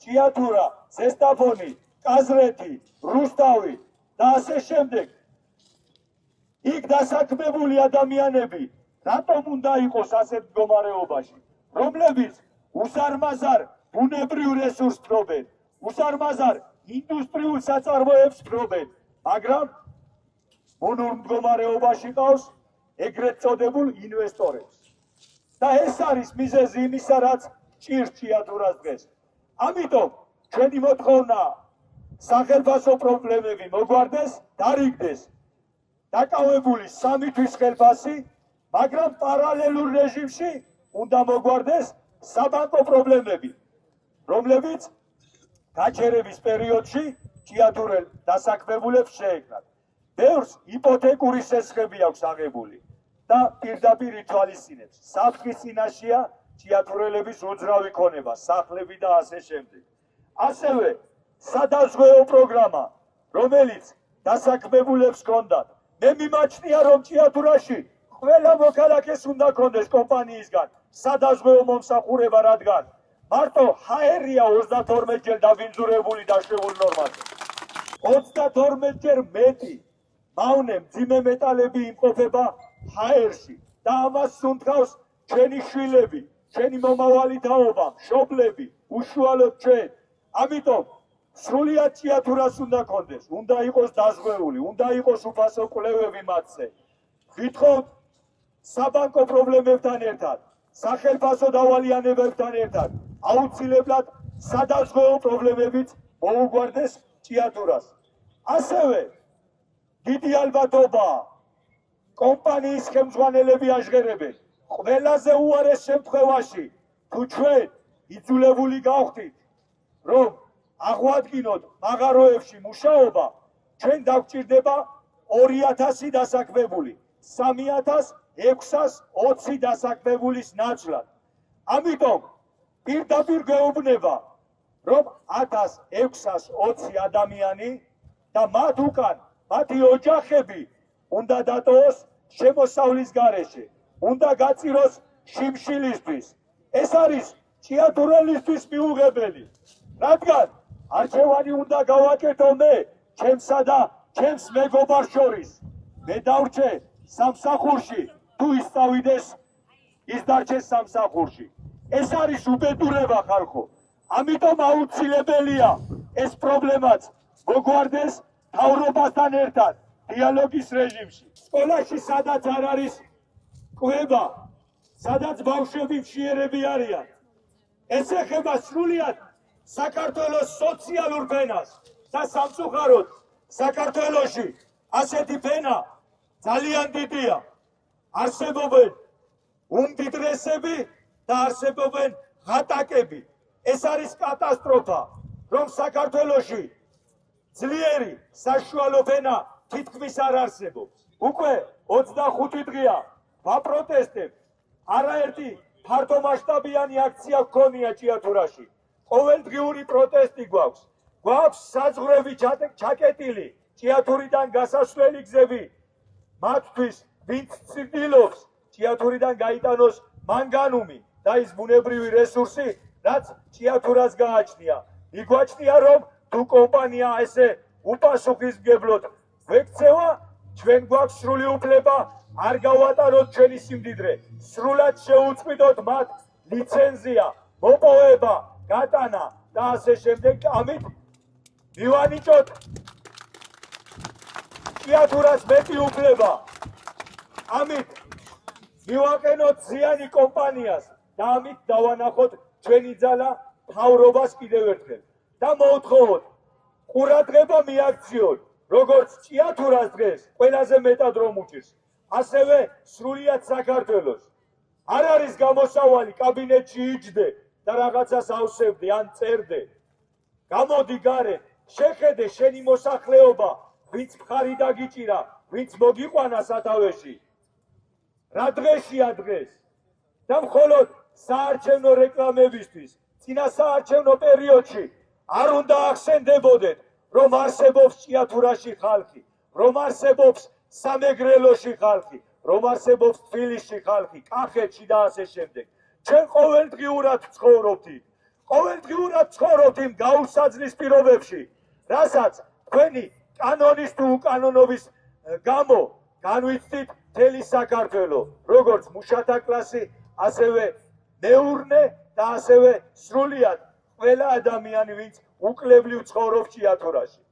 ჭიათურა, ზესტაფონი, კაზრეთი, რუსთავი და ასე შემდეგ. იქ დასაქმებული ადამიანები რატომ უნდა იყოს ასეთ მდგომარეობაში, რომლებიც უსარმაზარ ბუნებრივ რესურსს ფლობენ, უსარმაზარ ინდუსტრიულ საწარმოებს ფლობენ, მაგრამ მონურ მდგომარეობაში ყავს ეგრეთ წოდებულ ინვესტორებს. და ეს არის მიზეზი იმისა, რაც ჭირს ჭიათურას დღეს. ამიტომ ჩვენი მოთხოვნა სახელმწიფო პრობლემები მოგვარდეს, დარიგდეს დაკავებული 3 თვის ხელფასი, მაგრამ პარალელურ რეჟიმში უნდა მოგვარდეს საბანკო პრობლემები, რომლებიც გაჩერების პერიოდში ჭიათურელ დასაქმებულებს შეექმნათ. ბევრს იპოთეკური სესხები აქვს აღებული და პირდაპირ ითვალისწინებს. საფრთხის წინაშეა ჭიათურელების უძრავი ქონება, სახლები და ასე შემდეგ. ასევე სადაზღვეო პროგრამა, რომელიც დასაქმებულებს ჰქონდათ. მე მიმაჩნია, რომ ჭიათურაში ყველა მოქალაქეს უნდა ჰქონდეს კომპანიისგან სადაზღვეო მომსახურება, რადგან მარტო ჰაერია 32 ჯერ დაბინძურებული დაშვებულ ნორმაზე. 32 ჯერ მეტი მავნე მძიმე მეტალები იმყოფება ჰაერში და ამას სუნთქავს ჩვენი შვილები, ჩვენი მომავალი თაობა, მშობლები, უშუალოდ ჩვენ. ამიტომ სრულიად ჭიათურას უნდა ჰქონდეს, უნდა იყოს დაზღვეული, უნდა იყოს უფასო კვლევები მათზე. გითხოვთ საბანკო პრობლემებთან ერთად, სახელმწიფო დავალიანებებთან ერთად, აუცილებლად სადაზღვეო პრობლემებიც მოუგვარდეს ჭიათურას. ასევე დიდი ალბათობაა კომპანიის ხელმძღვანელები აჟღერებენ. ყველაზე უარეს შემთხვევაში, თუ ჩვენ იძულებული გავხდით, რომ აღვადგინოთ მაღაროებში მუშაობა, ჩვენ დაგვჭირდება 2000 დასაქმებული, 3620 დასაქმებულის ნაცვლად. ამიტომ პირდაპირ გვეუბნება, რომ 1620 ადამიანი და მათ უკან მათი ოჯახები უნდა დატოვოს შემოსავლის გარეშე, უნდა გაწიროს შიმშილისთვის. ეს არის ჭიათურელისთვის მიუღებელი, რადგან არჩევანი უნდა გავაკეთო მე, ჩემსა და ჩემს მეგობარს შორის. მე დავრჩე სამსახურში, თუ ის წავიდეს, ის დარჩეს სამსახურში. ეს არის უბედურება ხალხო. ამიტომ აუცილებელია ეს პრობლემაც მოგვარდეს მთავრობასთან ერთად დიალოგის რეჟიმში. სკოლაში სადაც არ არის კვება, სადაც ბავშვები მშიერები არიან, ეს ეხება სრულიად საქართველოს სოციალურ ფენას და სამწუხაროდ საქართველოში ასეთი ფენა ძალიან დიდია. არსებობენ უმდიდრესები და არსებობენ ღატაკები. ეს არის კატასტროფა, რომ საქართველოში ძლიერი საშუალო ფენა თითქმის არ არსებობს. უკვე 25 დღეა ვაპროტესტებ. არაერთი ფართომასშტაბიანი აქცია გქონია ჭიათურაში. ყოველდღიური პროტესტი გვაქვს. გვაქვს საზღვრები ჩაკეტილი ჭიათურიდან გასასვლელი გზები. მათთვის ვინც ცდილობს ჭიათურიდან გაიტანოს მანგანუმი და ის ბუნებრივი რესურსი, რაც ჭიათურას გააჩნია. მიგვაჩნია, რომ თუ კომპანია ესე უპასუხისმგებლოდ ვექცევა, ჩვენ გვაქვს სრული უფლება არ გავატაროთ ჩვენი სიმდიდრე. სრულად შეუწყვიტოთ მათ ლიცენზია, მოპოვება, გატანა და ასე შემდეგ. ამით მივანიჭოთ ჭიათურას მეტი უფლება. ამით მივაყენოთ ზიანი კომპანიას და ამით დავანახოთ ჩვენი ძალა მთავრობას კიდევ ერთხელ. და მოვთხოვოთ ყურადღება მიაქციოთ, როგორც ჭიათურას დღეს ყველაზე მეტად რომ უჭირს, ასევე სრულიად საქართველოს. არ არის გამოსავალი კაბინეტში იჯდე და რაღაცას ავსებდე ან წერდე. გამოდი გარეთ, შეხედე შენი მოსახლეობა, ვინც მხარი დაგიჭირა, ვინც მოგიყვანა სათავეში. რა დღეშია დღეს? და მხოლოდ საარჩევნო რეკლამებისთვის, წინა საარჩევნო პერიოდში არ უნდა ახსენდებოდეთ, რომ არსებობს ჭიათურაში ხალხი, რომ არსებობს სამეგრელოში ხალხი, რომ არსებობს თბილისში ხალხი, კახეთში და ასე შემდეგ. ჩვენ ყოველდღიურად ცხოვრობთ. ყოველდღიურად ცხოვრობთ იმ გაუსაძლის პირობებში, რასაც თქვენი კანონის თუ უკანონობის გამო განვიცდით მთელი საქართველო, როგორც მუშათა კლასი, ასევე მეურნე და ასევე სრულიად ყველა ადამიანი, ვინც უკლებლივ ცხოვრობს ჭიათურაში.